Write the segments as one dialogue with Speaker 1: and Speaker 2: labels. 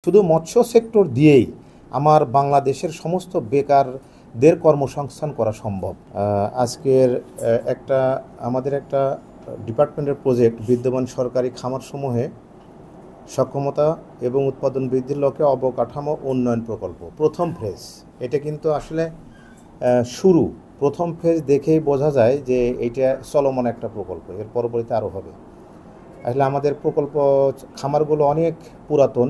Speaker 1: শুধু মৎস্য সেক্টর দিয়েই আমার বাংলাদেশের সমস্ত বেকারদের কর্মসংস্থান করা সম্ভব। আজকের আমাদের একটা ডিপার্টমেন্টের প্রজেক্ট বিদ্যমান সরকারি খামারসমূহে সক্ষমতা এবং উৎপাদন বৃদ্ধির লক্ষ্যে অবকাঠামো উন্নয়ন প্রকল্প প্রথম ফেজ। এটা কিন্তু আসলে শুরু, প্রথম ফেজ দেখেই বোঝা যায় যে এটা চলমান একটা প্রকল্প, এর পরবর্তীতে আরও হবে। আসলে আমাদের প্রকল্প খামারগুলো অনেক পুরাতন,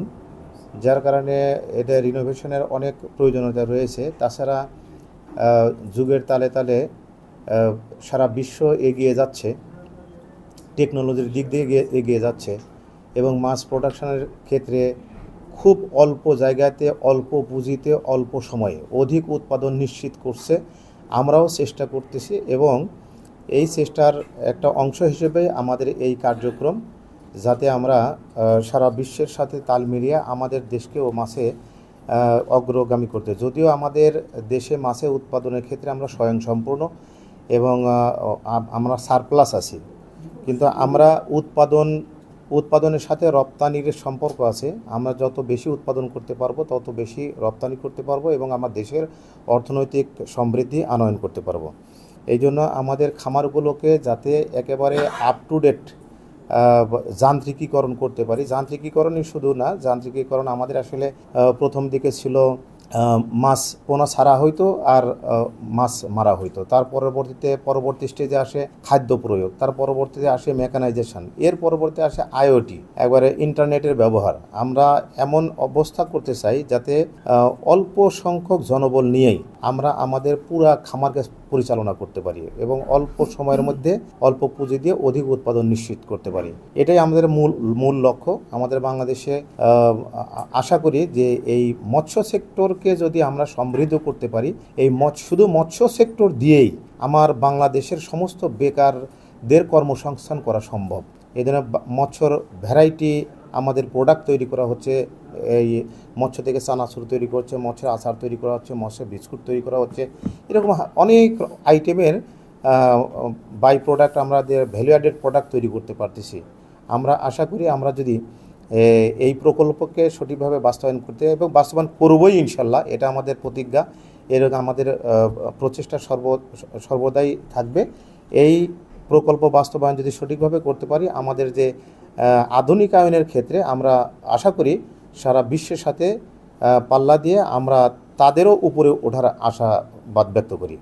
Speaker 1: যার কারণে এটা রিনোভেশনের অনেক প্রয়োজনীয়তা রয়েছে। তাছাড়া যুগের তালে তালে সারা বিশ্ব এগিয়ে যাচ্ছে, টেকনোলজির দিক দিয়ে এগিয়ে যাচ্ছে এবং মাছ প্রোডাকশনের ক্ষেত্রে খুব অল্প জায়গাতে, অল্প পুঁজিতে, অল্প সময়ে অধিক উৎপাদন নিশ্চিত করছে। আমরাও চেষ্টা করতেছি এবং এই চেষ্টার একটা অংশ হিসেবে আমাদের এই কার্যক্রম, যাতে আমরা সারা বিশ্বের সাথে তাল মিলিয়ে আমাদের দেশকেও মাছে অগ্রগামী করতে। যদিও আমাদের দেশে মাছে উৎপাদনের ক্ষেত্রে আমরা স্বয়ংসম্পূর্ণ এবং আমরা সারপ্লাস আছি, কিন্তু আমরা উৎপাদনের সাথে রপ্তানির সম্পর্ক আছে। আমরা যত বেশি উৎপাদন করতে পারবো তত বেশি রপ্তানি করতে পারবো এবং আমার দেশের অর্থনৈতিক সমৃদ্ধি আনয়ন করতে পারবো। এই জন্য আমাদের খামারগুলোকে যাতে একেবারে আপ টু ডেট যান্ত্রিকীকরণ করতে পারি। যান্ত্রিকীকরণই শুধু না, যান্ত্রিকীকরণ আমাদের আসলে প্রথম দিকে ছিল মাছ পোনা ছাড়া হইতো আর মাছ মারা হইতো। তার পরবর্তী স্টেজে আসে খাদ্য প্রয়োগ, তার পরবর্তীতে আসে মেকানাইজেশন, এর পরবর্তীতে আসে আইওটি, একবারে ইন্টারনেটের ব্যবহার। আমরা এমন অবস্থা করতে চাই যাতে অল্প সংখ্যক জনবল নিয়েই আমরা আমাদের পুরা খামারকে পরিচালনা করতে পারি এবং অল্প সময়ের মধ্যে অল্প পুঁজি দিয়ে অধিক উৎপাদন নিশ্চিত করতে পারি। এটাই আমাদের মূল লক্ষ্য। আমাদের বাংলাদেশে আশা করি যে এই মৎস্য সেক্টরকে যদি আমরা সমৃদ্ধ করতে পারি, এই শুধু মৎস্য সেক্টর দিয়েই আমার বাংলাদেশের সমস্ত বেকারদের কর্মসংস্থান করা সম্ভব। এই জন্য মৎস্যর ভ্যারাইটি আমাদের প্রোডাক্ট তৈরি করা হচ্ছে। এই মৎস্য থেকে চানাচুর তৈরি করছে, মৎস্যের আচার তৈরি করা হচ্ছে, মৎস্যের বিস্কুট তৈরি করা হচ্ছে। এরকম অনেক আইটেমের বাই প্রোডাক্ট আমাদের ভ্যালু অ্যাডেড প্রোডাক্ট তৈরি করতে পারতেছি। আমরা আশা করি আমরা যদি এই প্রকল্পকে সঠিকভাবে বাস্তবায়ন করতে এবং বাস্তবায়ন করবই ইনশাল্লাহ, এটা আমাদের প্রতিজ্ঞা, এরকম আমাদের প্রচেষ্টা সর্বদাই থাকবে। এই প্রকল্প বাস্তবায়ন যদি সঠিকভাবে করতে পারি, আমাদের যে আধুনিকায়নের ক্ষেত্রে আমরা আশা করি সারা বিশ্বের সাথে পাল্লা দিয়ে আমরা তাদেরও উপরে ওঠার আশাবাদ ব্যক্ত করি।